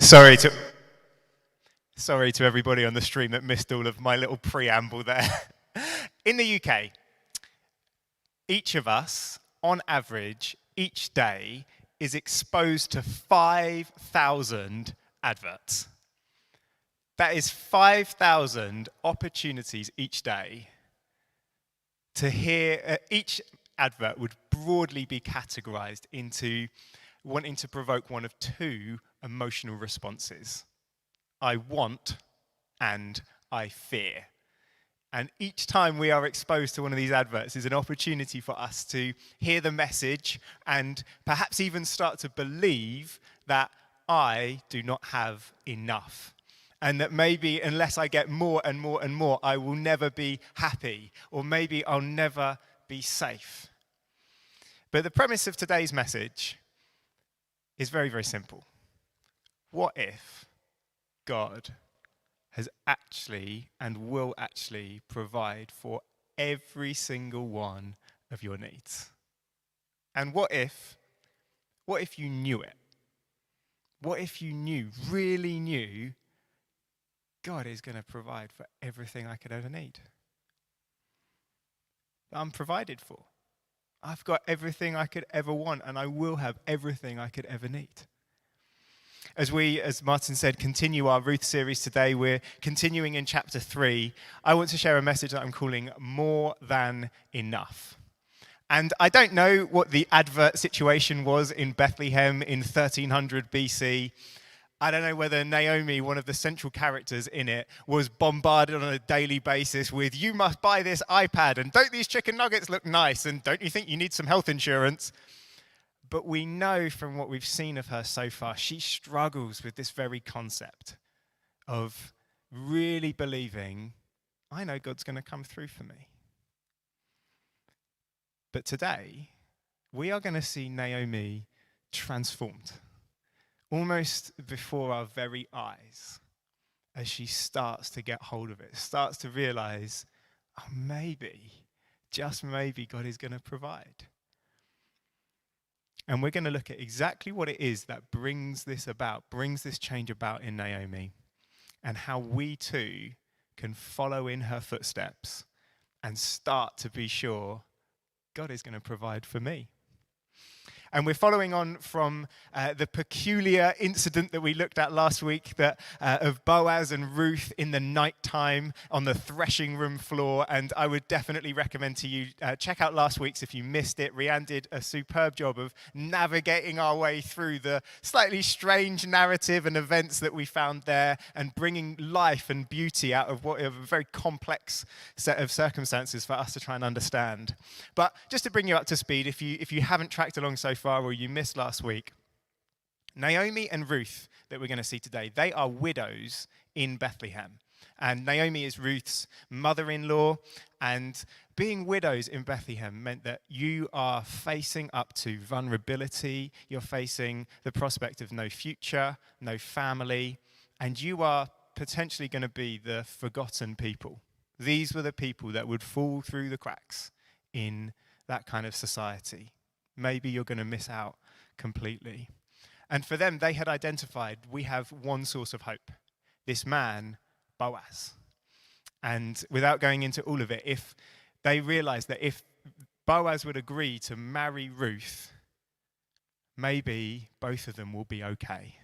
Sorry to sorry to everybody on the stream that missed all of my little preamble there. In the UK, each of us, on average, each day is exposed to 5,000 adverts. That is 5,000 opportunities each day to hear. Each advert would broadly be categorized into wanting to provoke one of two emotional responses. I want and I fear. And each time we are exposed to one of these adverts is an opportunity for us to hear the message and perhaps even start to believe that I do not have enough. And that maybe unless I get more and more and more, I will never be happy, or maybe I'll never be safe. But the premise of today's message is very, very simple. What if God has actually and will actually provide for every single one of your needs? And what if you knew it? What if you really knew, God is going to provide for everything I could ever need? I'm provided for. I've got everything I could ever want, and I will have everything I could ever need. As we, as Martin said, continue our Ruth series today, we're continuing in chapter 3. I want to share a message that I'm calling More Than Enough. And I don't know what the advert situation was in Bethlehem in 1300 BC. I don't know whether Naomi, one of the central characters in it, was bombarded on a daily basis with, you must buy this iPad, and don't these chicken nuggets look nice, and don't you think you need some health insurance? But we know from what we've seen of her so far, she struggles with this very concept of really believing, I know God's going to come through for me. But today, we are going to see Naomi transformed, almost before our very eyes, as she starts to get hold of it, starts to realize, oh, maybe, just maybe, God is going to provide. And we're going to look at exactly what it is that brings this about, brings this change about in Naomi, and how we too can follow in her footsteps and start to be sure God is going to provide for me. And we're following on from the peculiar incident that we looked at last week of Boaz and Ruth in the nighttime on the threshing room floor. And I would definitely recommend to you, check out last week's if you missed it. Rianne did a superb job of navigating our way through the slightly strange narrative and events that we found there and bringing life and beauty out of what are a very complex set of circumstances for us to try and understand. But just to bring you up to speed, if you haven't tracked along so far or you missed last week, Naomi and Ruth that we're going to see today, they are widows in Bethlehem. And Naomi is Ruth's mother-in-law, and being widows in Bethlehem meant that you are facing up to vulnerability, you're facing the prospect of no future, no family, and you are potentially going to be the forgotten people. These were the people that would fall through the cracks in that kind of society. Maybe you're going to miss out completely. And for them, they had identified, we have one source of hope, this man, Boaz. And without going into all of it, if they realized that if Boaz would agree to marry Ruth, maybe both of them will be okay.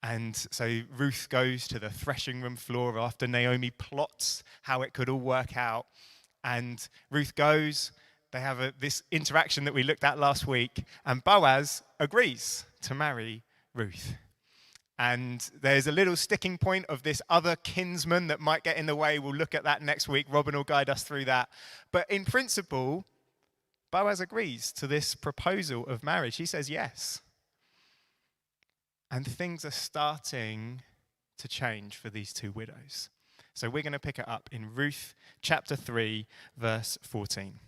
And so Ruth goes to the threshing room floor after Naomi plots how it could all work out. And Ruth goes. They have this interaction that we looked at last week, and Boaz agrees to marry Ruth. And there's a little sticking point of this other kinsman that might get in the way. We'll look at that next week. Robin will guide us through that. But in principle, Boaz agrees to this proposal of marriage. He says yes. And things are starting to change for these two widows. So we're going to pick it up in Ruth chapter 3, verse 14.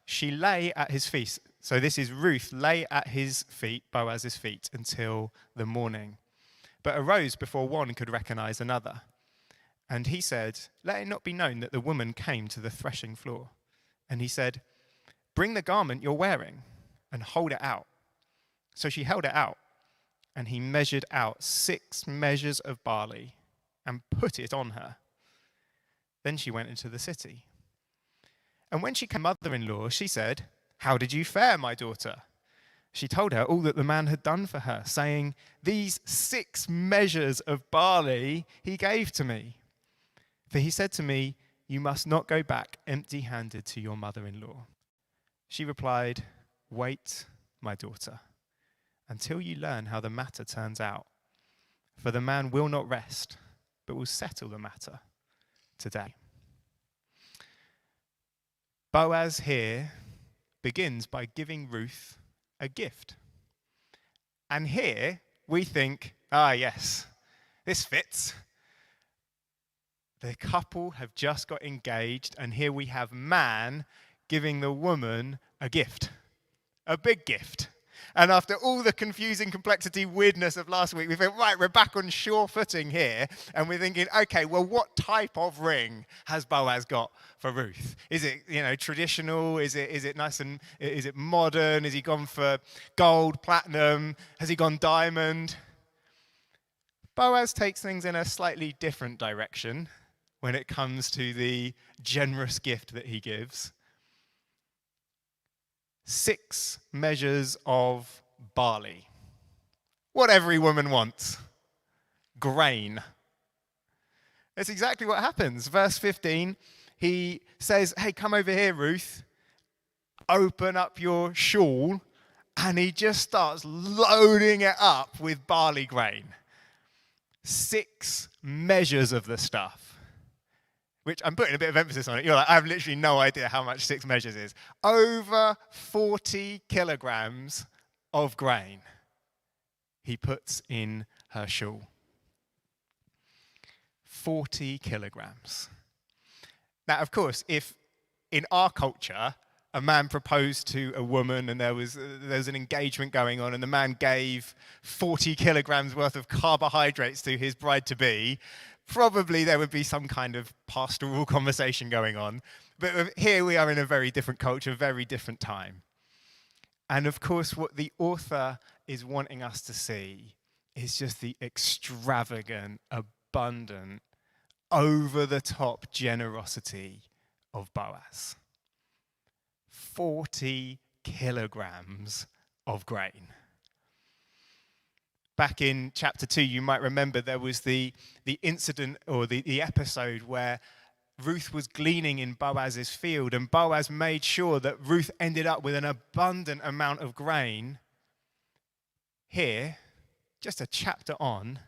She lay at his feet. So this is Ruth lay at his feet, Boaz's feet, until the morning, but arose before one could recognize another. And he said, let it not be known that the woman came to the threshing floor. And he said, bring the garment you're wearing and hold it out. So she held it out. and he measured out 6 measures of barley and put it on her. Then she went into the city. And when she came to her mother-in-law, she said, "How did you fare, my daughter?" She told her all that the man had done for her, saying, "These 6 measures of barley he gave to me. For he said to me, 'You must not go back empty-handed to your mother-in-law.'" She replied, "Wait, my daughter, until you learn how the matter turns out. For the man will not rest, but will settle the matter today." Boaz here begins by giving Ruth a gift. And here we think, yes, this fits. The couple have just got engaged, and here we have man giving the woman a gift, a big gift. And after all the confusing complexity, weirdness of last week, we think, right, we're back on sure footing here. And we're thinking, okay, well, what type of ring has Boaz got for Ruth? Is it, traditional? Is it nice and, is it modern? Has he gone for gold, platinum? Has he gone diamond? Boaz takes things in a slightly different direction when it comes to the generous gift that he gives. 6 measures of barley. What every woman wants. Grain. That's exactly what happens. Verse 15, he says, "Hey, come over here, Ruth. Open up your shawl." And he just starts loading it up with barley grain. 6 measures of the stuff. Which I'm putting a bit of emphasis on it. You're like, I have literally no idea how much 6 measures is. Over 40 kilograms of grain he puts in her shawl. 40 kilograms. Now, of course, if in our culture a man proposed to a woman and there was an engagement going on and the man gave 40 kilograms worth of carbohydrates to his bride-to-be, probably there would be some kind of pastoral conversation going on. But here we are in a very different culture, very different time. And of course, what the author is wanting us to see is just the extravagant, abundant, over-the-top generosity of Boaz. 40 kilograms of grain. Back in chapter 2, you might remember there was the incident or the episode where Ruth was gleaning in Boaz's field, and Boaz made sure that Ruth ended up with an abundant amount of grain. Here, just a chapter on,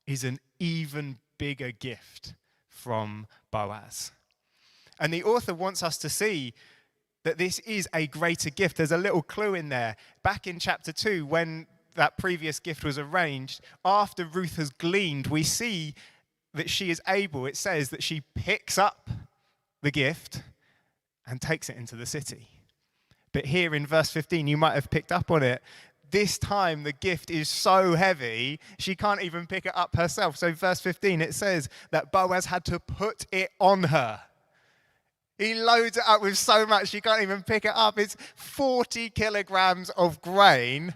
is an even bigger gift from Boaz. And the author wants us to see that this is a greater gift. There's a little clue in there. Back in chapter 2, when that previous gift was arranged, after Ruth has gleaned, we see that she is able, it says that she picks up the gift and takes it into the city. But here in verse 15, you might have picked up on it, this time the gift is so heavy, she can't even pick it up herself. So verse 15, it says that Boaz had to put it on her. He loads it up with so much she can't even pick it up. It's 40 kilograms of grain.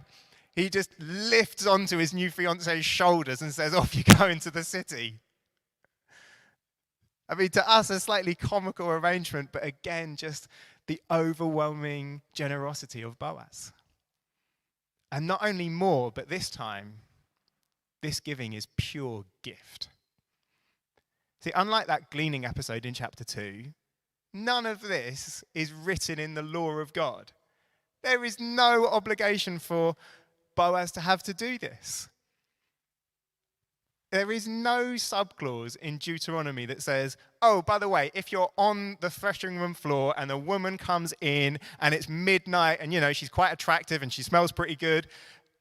He just lifts onto his new fiance's shoulders and says, "Off you go into the city." I mean, to us, a slightly comical arrangement, but again, just the overwhelming generosity of Boaz. And not only more, but this time, this giving is pure gift. See, unlike that gleaning episode in chapter 2, none of this is written in the law of God. There is no obligation for Boaz to have to do this. There is no subclause in Deuteronomy that says, oh, by the way, if you're on the threshing room floor and a woman comes in and it's midnight and, she's quite attractive and she smells pretty good,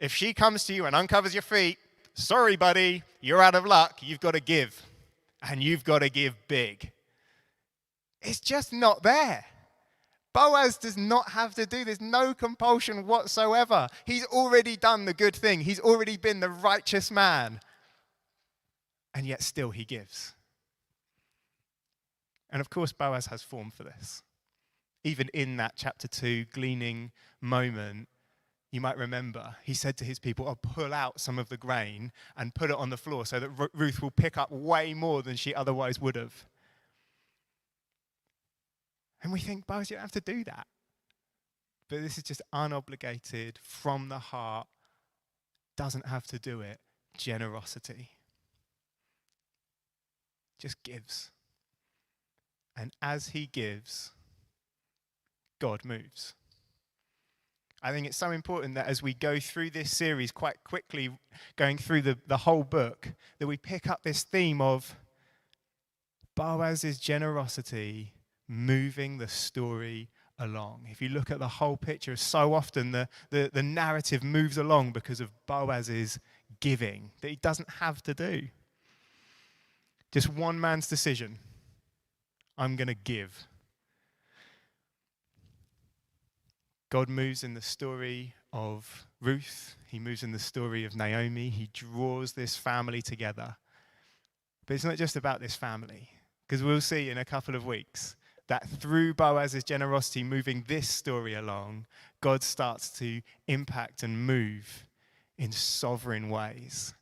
if she comes to you and uncovers your feet, sorry, buddy, you're out of luck. You've got to give. And you've got to give big. It's just not there. Boaz does not have to do this. No compulsion whatsoever. He's already done the good thing. He's already been the righteous man. And yet still he gives. And of course, Boaz has form for this. Even in that chapter 2 gleaning moment, you might remember, he said to his people, I'll pull out some of the grain and put it on the floor so that Ruth will pick up way more than she otherwise would have. And we think, Boaz, you don't have to do that. But this is just unobligated, from the heart, doesn't have to do it, generosity. Just gives. And as he gives, God moves. I think it's so important that as we go through this series quite quickly, going through the whole book, that we pick up this theme of Boaz's generosity moving the story along. If you look at the whole picture, so often the narrative moves along because of Boaz's giving that he doesn't have to do. Just one man's decision. I'm going to give. God moves in the story of Ruth. He moves in the story of Naomi. He draws this family together. But it's not just about this family, because we'll see in a couple of weeks that through Boaz's generosity moving this story along, God starts to impact and move in sovereign ways.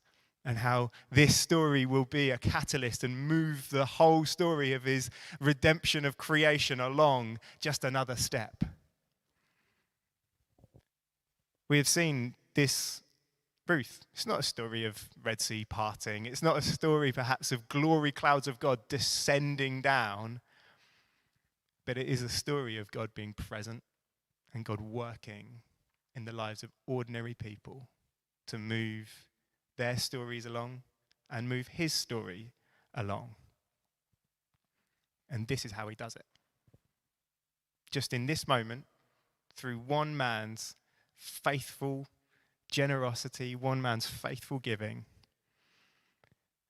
And how this story will be a catalyst and move the whole story of his redemption of creation along just another step. We have seen this Ruth. It's not a story of Red Sea parting. It's not a story perhaps of glory clouds of God descending down. But it is a story of God being present and God working in the lives of ordinary people to move their stories along and move his story along. And this is how he does it. Just in this moment, through one man's faithful generosity, one man's faithful giving,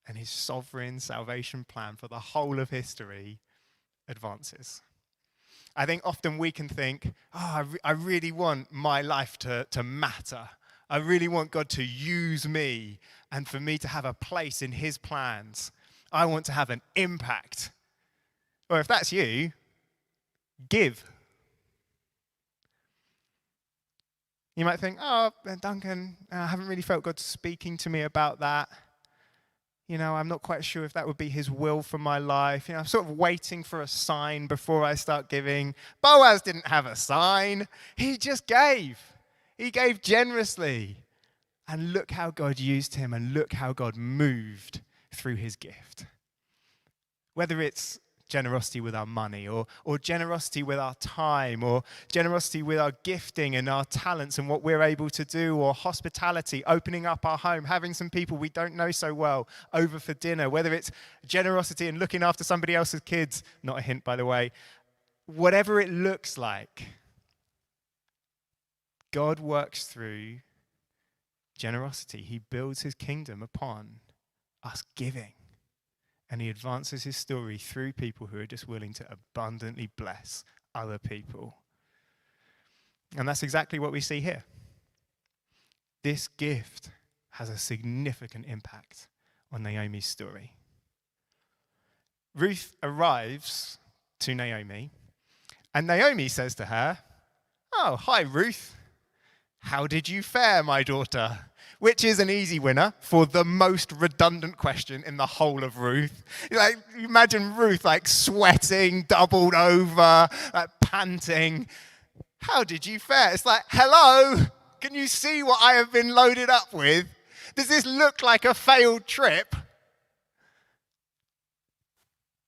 and his sovereign salvation plan for the whole of history advances. I think often we can think, I really want my life to matter. I really want God to use me and for me to have a place in his plans. I want to have an impact. Or if that's you, give. You might think, Duncan, I haven't really felt God speaking to me about that. I'm not quite sure if that would be his will for my life. I'm sort of waiting for a sign before I start giving. Boaz didn't have a sign. He just gave. He gave generously. And look how God used him and look how God moved through his gift. Whether it's generosity with our money or generosity with our time or generosity with our gifting and our talents and what we're able to do, or hospitality, opening up our home, having some people we don't know so well over for dinner, whether it's generosity and looking after somebody else's kids, not a hint by the way, whatever it looks like, God works through generosity. He builds his kingdom upon us giving. And he advances his story through people who are just willing to abundantly bless other people. And that's exactly what we see here. This gift has a significant impact on Naomi's story. Ruth arrives to Naomi, and Naomi says to her, "Oh, hi, Ruth. How did you fare, my daughter?" Which is an easy winner for the most redundant question in the whole of Ruth. Imagine Ruth sweating, doubled over, panting. How did you fare? It's like, hello, can you see what I have been loaded up with? Does this look like a failed trip?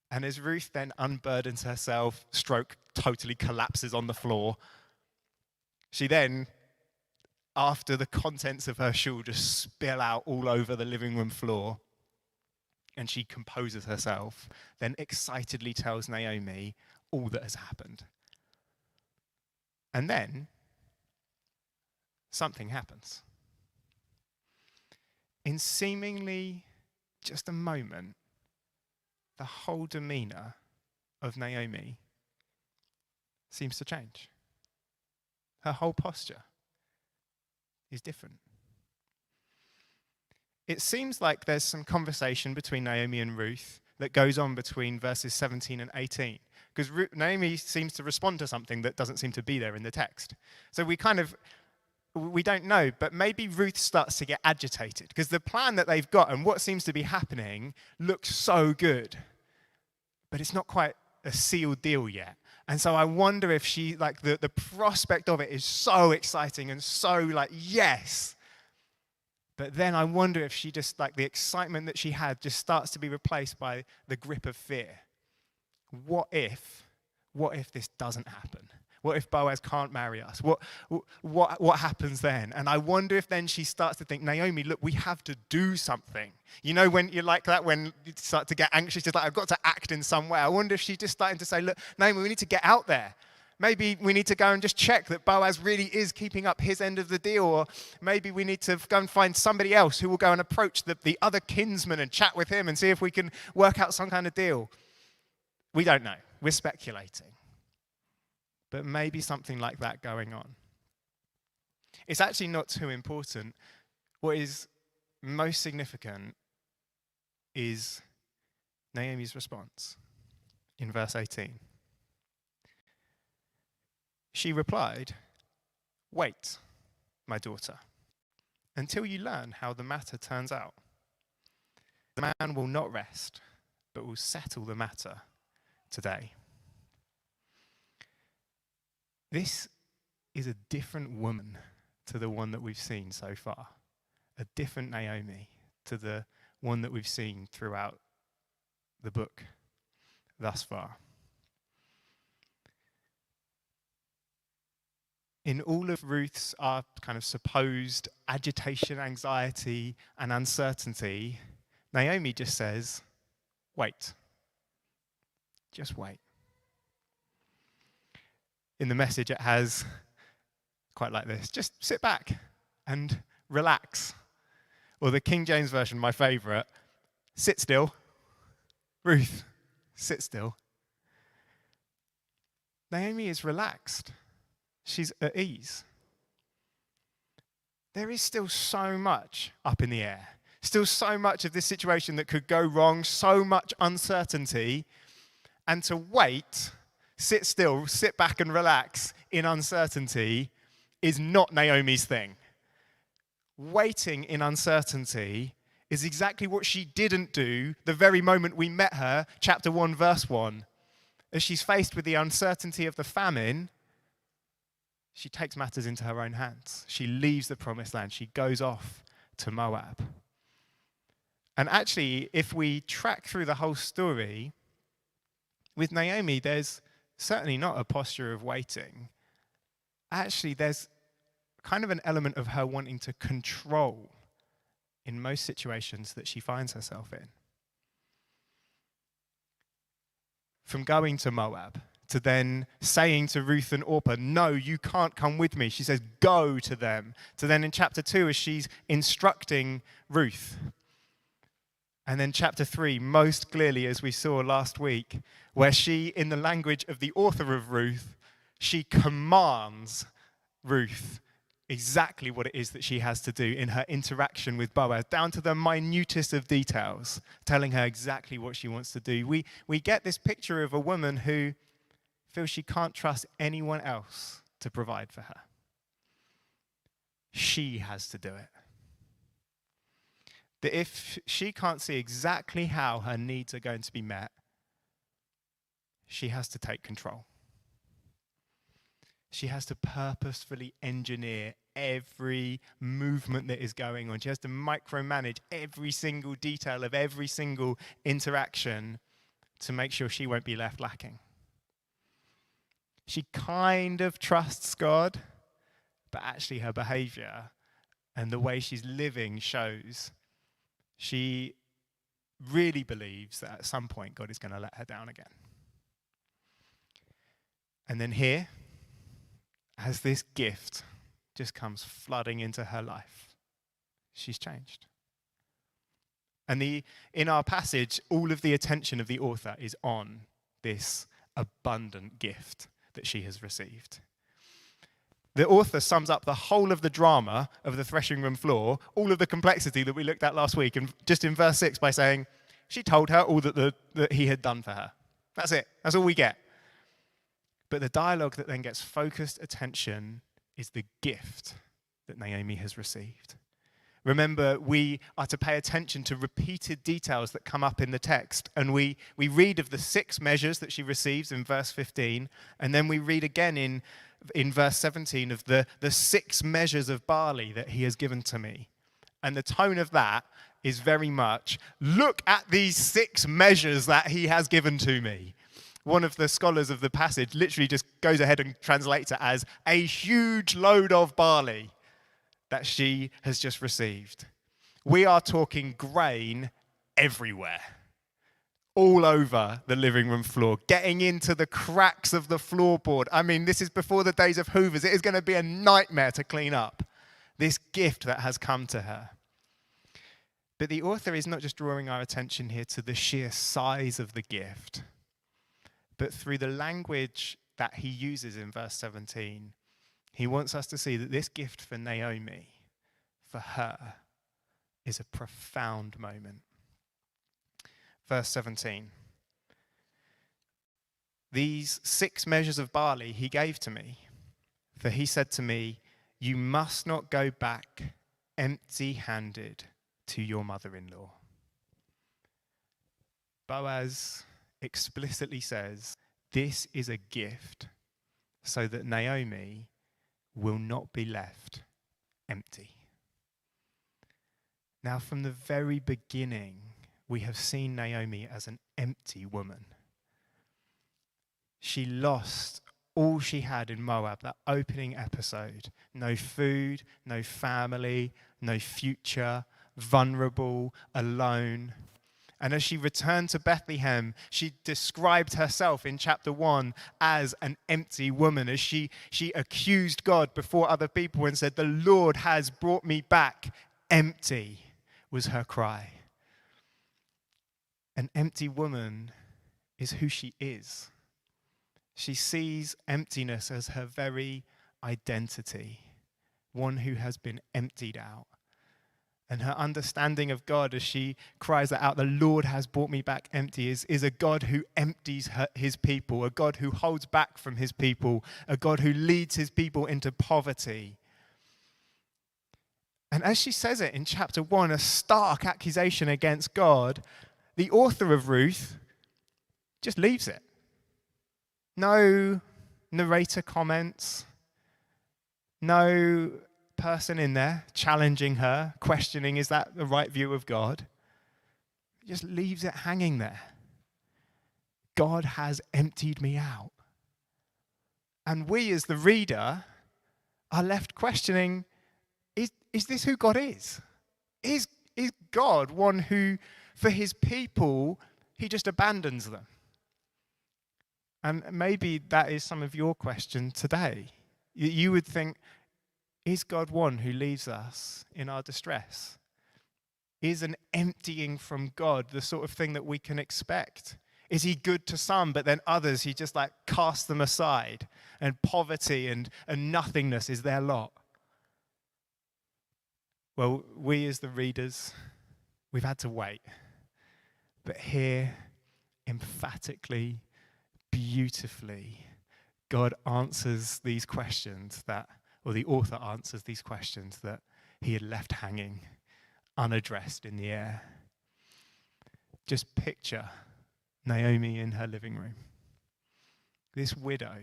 And as Ruth then unburdens herself, totally collapses on the floor, she then, after the contents of her shawl just spill out all over the living room floor, and she composes herself, then excitedly tells Naomi all that has happened. And then something happens. In seemingly just a moment, the whole demeanor of Naomi seems to change. Her whole posture is different. It seems like there's some conversation between Naomi and Ruth that goes on between verses 17 and 18, because Naomi seems to respond to something that doesn't seem to be there in the text. So we kind of we don't know, but maybe Ruth starts to get agitated because the plan that they've got and what seems to be happening looks so good, but it's not quite a sealed deal yet. And so I wonder if she, like, the prospect of it is so exciting and so, like, yes. But then I wonder if she just, like, the excitement that she had just starts to be replaced by the grip of fear. What if this doesn't happen? What if Boaz can't marry us? What happens then? And I wonder if then she starts to think, Naomi, look, we have to do something. You know, when you're like that, when you start to get anxious, just like, I've got to act in some way. I wonder if she's just starting to say, look, Naomi, we need to get out there. Maybe we need to go and just check that Boaz really is keeping up his end of the deal. Or maybe we need to go and find somebody else who will go and approach the other kinsman and chat with him and see if we can work out some kind of deal. We don't know. We're speculating. But maybe something like that going on. It's actually not too important. What is most significant is Naomi's response in verse 18. She replied, "Wait, my daughter, until you learn how the matter turns out. The man will not rest, but will settle the matter today." This is a different woman to the one that we've seen so far. A different Naomi to the one that we've seen throughout the book thus far. In all of Ruth's kind of supposed agitation, anxiety, and uncertainty, Naomi just says, wait. Just wait. In the Message, it has quite like this. Just sit back and relax. Or the King James Version, my favorite, sit still. Ruth, sit still. Naomi is relaxed. She's at ease. There is still so much up in the air. Still so much of this situation that could go wrong, so much uncertainty. And to wait, sit still, sit back and relax in uncertainty is not Naomi's thing. Waiting in uncertainty is exactly what she didn't do the very moment we met her, chapter 1, verse 1. As she's faced with the uncertainty of the famine, she takes matters into her own hands. She leaves the promised land. She goes off to Moab. And actually, if we track through the whole story, with Naomi, there's certainly not a posture of waiting. Actually, there's kind of an element of her wanting to control in most situations that she finds herself in. From going to Moab to then saying to Ruth and Orpah, no, you can't come with me. She says, go to them. To then in chapter 2, as she's instructing Ruth. And then chapter 3, most clearly, as we saw last week, where she, in the language of the author of Ruth, she commands Ruth exactly what it is that she has to do in her interaction with Boaz, down to the minutest of details, telling her exactly what she wants to do. We get this picture of a woman who feels she can't trust anyone else to provide for her. She has to do it. That if she can't see exactly how her needs are going to be met, she has to take control. She has to purposefully engineer every movement that is going on. She has to micromanage every single detail of every single interaction to make sure she won't be left lacking. She kind of trusts God, but actually her behavior and the way she's living shows she really believes that at some point God is going to let her down again. And then here, as this gift just comes flooding into her life, she's changed. And in our passage, all of the attention of the author is on this abundant gift that she has received. The author sums up the whole of the drama of the threshing room floor, all of the complexity that we looked at last week, and just in verse 6 by saying, she told her all that he had done for her. That's it. That's all we get. But the dialogue that then gets focused attention is the gift that Naomi has received. Remember, we are to pay attention to repeated details that come up in the text. And we read of the 6 measures that she receives in verse 15. And then we read again in verse 17 of the 6 measures of barley that he has given to me. And the tone of that is very much, look at these 6 measures that he has given to me. One of the scholars of the passage literally just goes ahead and translates it as a huge load of barley that she has just received. We are talking grain everywhere, all over the living room floor, getting into the cracks of the floorboard. I mean, this is before the days of Hoovers. It is going to be a nightmare to clean up this gift that has come to her. But the author is not just drawing our attention here to the sheer size of the gift, but through the language that he uses in verse 17, he wants us to see that this gift for Naomi, for her, is a profound moment. Verse 17. These 6 measures of barley he gave to me, for he said to me, you must not go back empty-handed to your mother-in-law. Boaz explicitly says, this is a gift so that Naomi will not be left empty. Now, from the very beginning, we have seen Naomi as an empty woman. She lost all she had in Moab, that opening episode. No food, no family, no future, vulnerable, alone. And as she returned to Bethlehem, she described herself in chapter 1 as an empty woman, as she accused God before other people and said, the Lord has brought me back empty, was her cry. An empty woman is who she is. She sees emptiness as her very identity, one who has been emptied out. And her understanding of God as she cries that out, the Lord has brought me back empty, is a God who empties his people, a God who holds back from his people, a God who leads his people into poverty. And as she says it in chapter 1, a stark accusation against God, the author of Ruth just leaves it. No narrator comments, no person in there challenging her, questioning, is that the right view of God? He just leaves it hanging there. God has emptied me out. And we as the reader are left questioning, is this who God is? Is God one who, for his people, he just abandons them? And maybe that is some of your question today. You would think, is God one who leaves us in our distress? Is an emptying from God the sort of thing that we can expect? Is he good to some, but then others he just like casts them aside, and poverty and nothingness is their lot? Well, we as the readers, we've had to wait. But here, emphatically, beautifully, God answers these questions or the author answers these questions that he had left hanging, unaddressed in the air. Just picture Naomi in her living room. This widow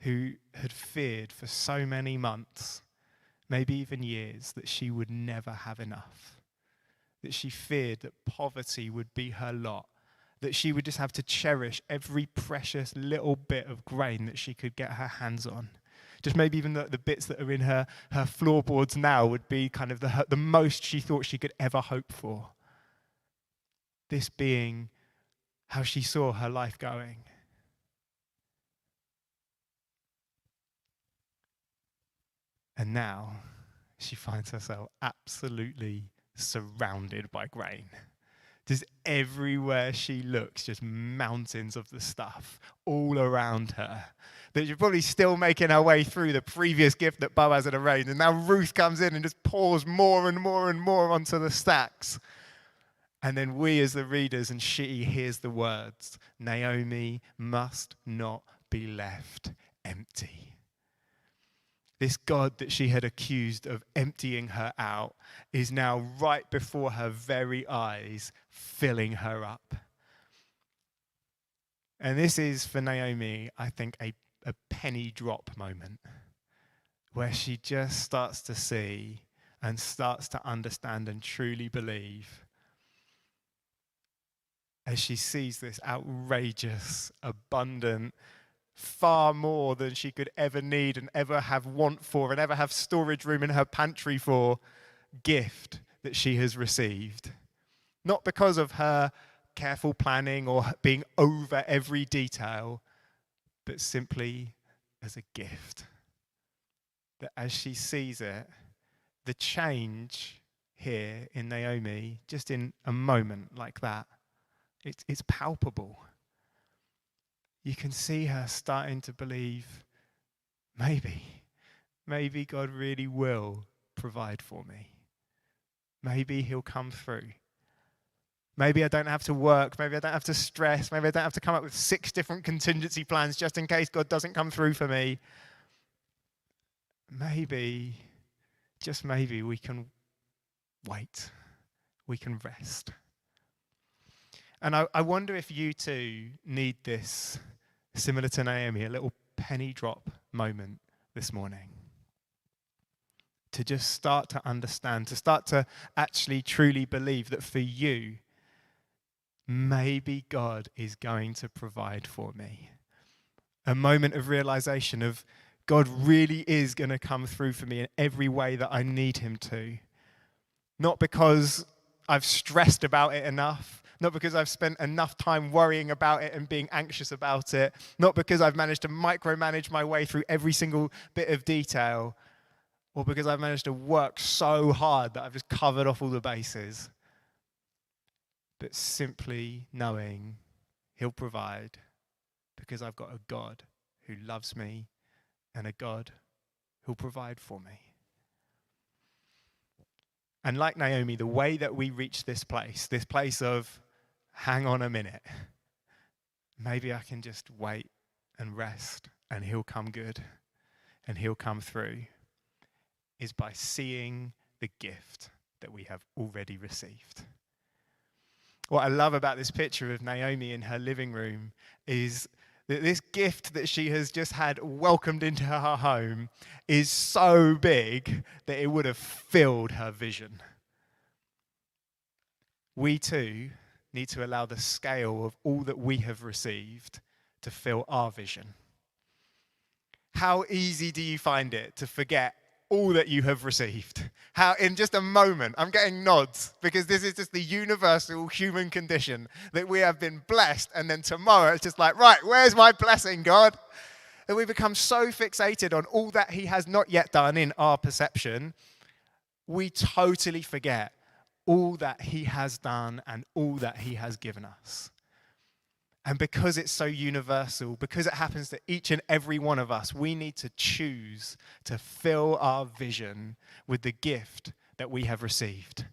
who had feared for so many months, maybe even years, that she would never have enough. That she feared that poverty would be her lot. That she would just have to cherish every precious little bit of grain that she could get her hands on. Just maybe even the bits that are in her floorboards now would be kind of the most she thought she could ever hope for. This being how she saw her life going. And now she finds herself absolutely surrounded by grain. Just everywhere she looks, just mountains of the stuff all around her. That she's probably still making her way through the previous gift that Boaz had arranged. And now Ruth comes in and just pours more and more and more onto the stacks. And then we as the readers, and she hears the words, Naomi must not be left empty. This God that she had accused of emptying her out is now right before her very eyes, filling her up. And this is, for Naomi, I think, a penny drop moment where she just starts to see and starts to understand and truly believe as she sees this outrageous, abundant, far more than she could ever need and ever have want for and ever have storage room in her pantry for, gift that she has received. Not because of her careful planning or being over every detail, but simply as a gift. That as she sees it, the change here in Naomi, just in a moment like that, it's palpable. You can see her starting to believe, maybe God really will provide for me. Maybe he'll come through. Maybe I don't have to work. Maybe I don't have to stress. Maybe I don't have to come up with 6 different contingency plans just in case God doesn't come through for me. Maybe, just maybe, we can wait. We can rest. And I wonder if you too need this, similar to Naomi, a little penny drop moment this morning. To just start to understand, to start to actually truly believe that for you, maybe God is going to provide for me. A moment of realization of God really is going to come through for me in every way that I need him to. Not because I've stressed about it enough, not because I've spent enough time worrying about it and being anxious about it, not because I've managed to micromanage my way through every single bit of detail, or because I've managed to work so hard that I've just covered off all the bases. But simply knowing he'll provide because I've got a God who loves me and a God who'll provide for me. And like Naomi, the way that we reach this place of, hang on a minute, maybe I can just wait and rest and he'll come good and he'll come through, is by seeing the gift that we have already received. What I love about this picture of Naomi in her living room is that this gift that she has just had welcomed into her home is so big that it would have filled her vision. We too need to allow the scale of all that we have received to fill our vision. How easy do you find it to forget all that you have received? How in just a moment, I'm getting nods because this is just the universal human condition that we have been blessed, and then tomorrow it's just like, right, where's my blessing, God? That we become so fixated on all that he has not yet done in our perception, we totally forget all that he has done and all that he has given us. And because it's so universal, because it happens to each and every one of us, we need to choose to fill our vision with the gift that we have received.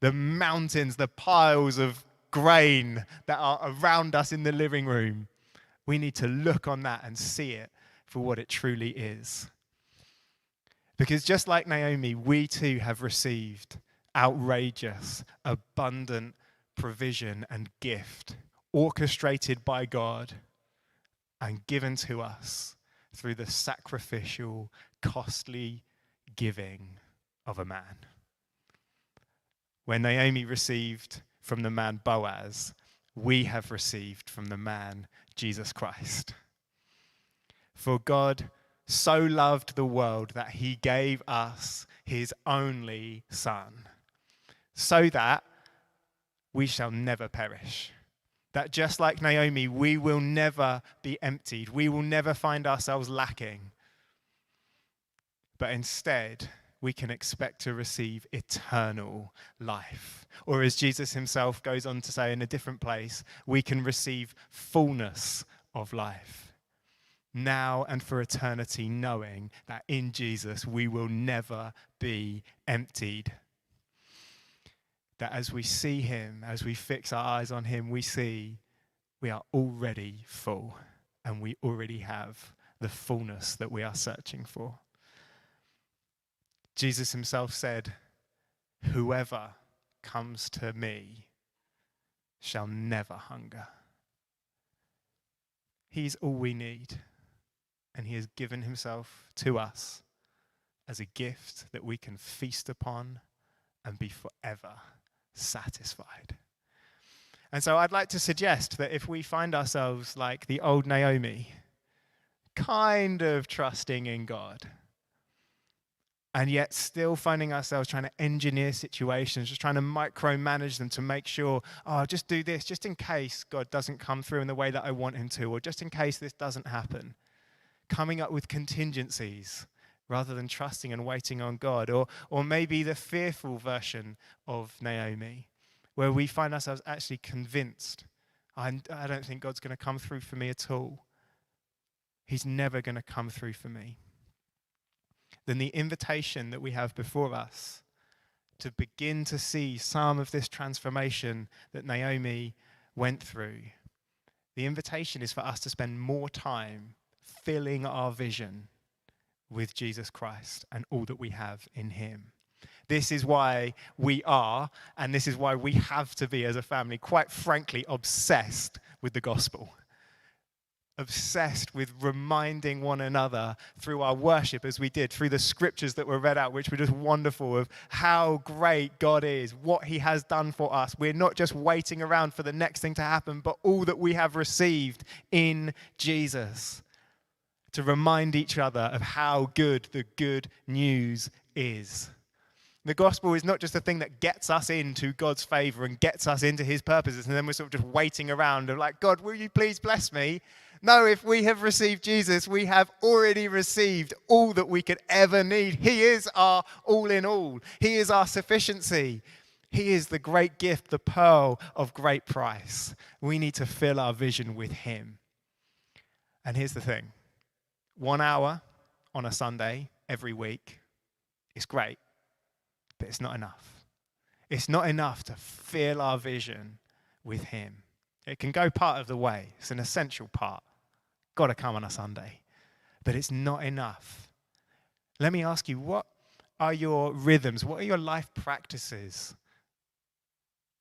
The mountains, the piles of grain that are around us in the living room, we need to look on that and see it for what it truly is. Because just like Naomi, we too have received outrageous, abundant provision and gift, orchestrated by God and given to us through the sacrificial, costly giving of a man. When Naomi received from the man Boaz, we have received from the man Jesus Christ. For God so loved the world that he gave us his only Son, so that we shall never perish. That just like Naomi, we will never be emptied. We will never find ourselves lacking. But instead, we can expect to receive eternal life. Or as Jesus himself goes on to say in a different place, we can receive fullness of life. Now and for eternity, knowing that in Jesus we will never be emptied. That as we see him, as we fix our eyes on him, we see we are already full and we already have the fullness that we are searching for. Jesus himself said, "Whoever comes to me shall never hunger." He's all we need, and he has given himself to us as a gift that we can feast upon and be forever satisfied. And so I'd like to suggest that if we find ourselves like the old Naomi, kind of trusting in God, and yet still finding ourselves trying to engineer situations, just trying to micromanage them to make sure, oh, I'll just do this just in case God doesn't come through in the way that I want him to, or just in case this doesn't happen. Coming up with contingencies rather than trusting and waiting on God. Or maybe the fearful version of Naomi, where we find ourselves actually convinced, I don't think God's going to come through for me at all. He's never going to come through for me. Then the invitation that we have before us to begin to see some of this transformation that Naomi went through, the invitation is for us to spend more time filling our vision with Jesus Christ and all that we have in him. This is why we are, and this is why we have to be as a family, quite frankly, obsessed with the gospel. Obsessed with reminding one another through our worship, as we did, through the scriptures that were read out, which were just wonderful, of how great God is, what he has done for us. We're not just waiting around for the next thing to happen, but all that we have received in Jesus. To remind each other of how good the good news is. The gospel is not just a thing that gets us into God's favor and gets us into his purposes, and then we're sort of just waiting around and like, God, will you please bless me? No, if we have received Jesus, we have already received all that we could ever need. He is our all in all. He is our sufficiency. He is the great gift, the pearl of great price. We need to fill our vision with him. And here's the thing. 1 hour on a Sunday every week is great, but it's not enough. It's not enough to fill our vision with him. It can go part of the way. It's an essential part. Got to come on a Sunday. But it's not enough. Let me ask you, what are your rhythms? What are your life practices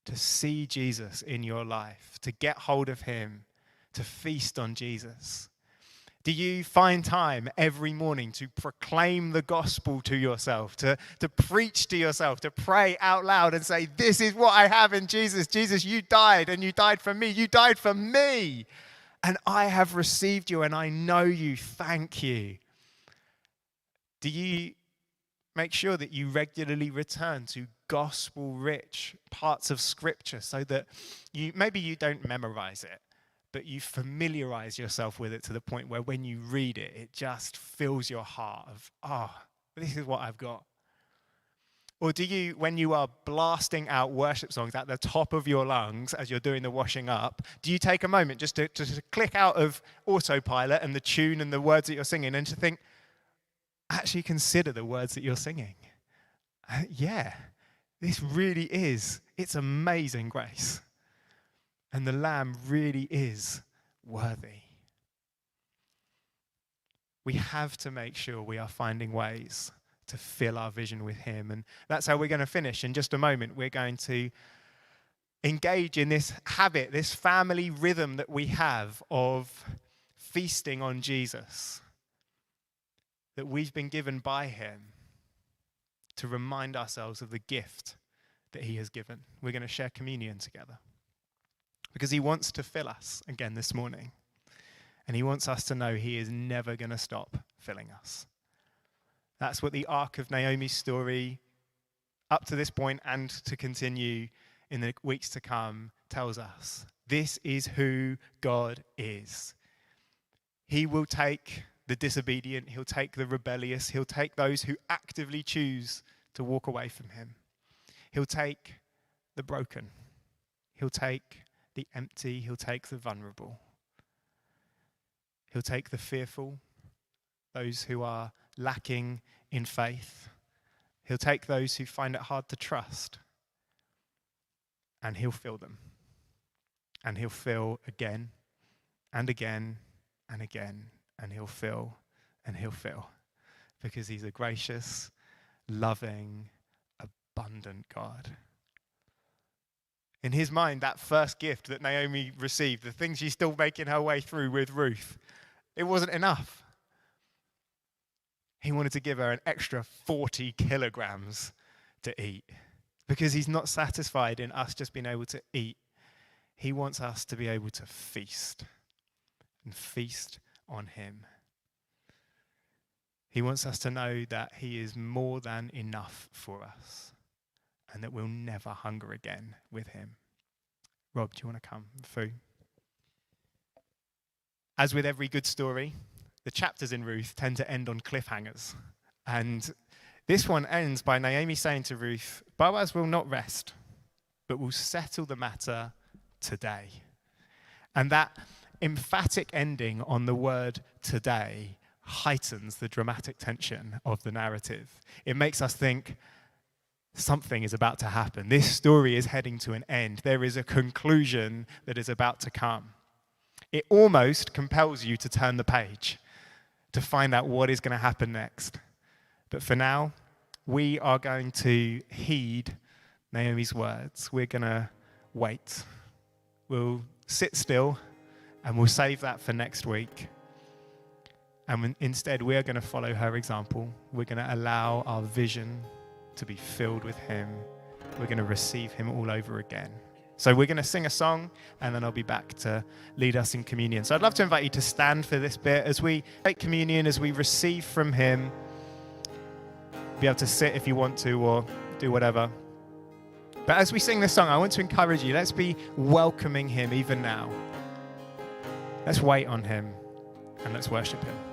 to see Jesus in your life, to get hold of him, to feast on Jesus? Do you find time every morning to proclaim the gospel to yourself, to preach to yourself, to pray out loud and say, this is what I have in Jesus. Jesus, you died, and you died for me. You died for me. And I have received you, and I know you. Thank you. Do you make sure that you regularly return to gospel-rich parts of Scripture so that maybe you don't memorize it, but you familiarize yourself with it to the point where when you read it, it just fills your heart of, this is what I've got. Or do you, when you are blasting out worship songs at the top of your lungs as you're doing the washing up, do you take a moment just to click out of autopilot and the tune and the words that you're singing and to think, actually consider the words that you're singing? Yeah, this really is. It's amazing grace. And the Lamb really is worthy. We have to make sure we are finding ways to fill our vision with him. And that's how we're going to finish. In just a moment, we're going to engage in this habit, this family rhythm that we have of feasting on Jesus, that we've been given by him to remind ourselves of the gift that he has given. We're going to share communion together because he wants to fill us again this morning. And he wants us to know he is never going to stop filling us. That's what the arc of Naomi's story up to this point and to continue in the weeks to come tells us. This is who God is. He will take the disobedient, he'll take the rebellious, he'll take those who actively choose to walk away from him. He'll take the broken, he'll take the empty, he'll take the vulnerable. He'll take the fearful, those who are lacking in faith. He'll take those who find it hard to trust, and he'll fill them. And he'll fill again and again and again, and he'll fill and he'll fill, because he's a gracious, loving, abundant God. In his mind, that first gift that Naomi received, the thing she's still making her way through with Ruth, it wasn't enough. He wanted to give her an extra 40 kilograms to eat, because he's not satisfied in us just being able to eat. He wants us to be able to feast and feast on him. He wants us to know that he is more than enough for us and that we'll never hunger again with him. Rob, do you want to come through? As with every good story, the chapters in Ruth tend to end on cliffhangers. And this one ends by Naomi saying to Ruth, Boaz will not rest, but will settle the matter today. And that emphatic ending on the word today heightens the dramatic tension of the narrative. It makes us think something is about to happen. This story is heading to an end. There is a conclusion that is about to come. It almost compels you to turn the page to find out what is going to happen next. But for now, we are going to heed Naomi's words. We're going to wait. We'll sit still and we'll save that for next week. And instead, we're going to follow her example. We're going to allow our vision to be filled with him. We're going to receive him all over again. So we're going to sing a song, and then I'll be back to lead us in communion. So I'd love to invite you to stand for this bit as we take communion, as we receive from him. Be able to sit if you want to, or do whatever. But as we sing this song, I want to encourage you, let's be welcoming him even now. Let's wait on him, and let's worship him.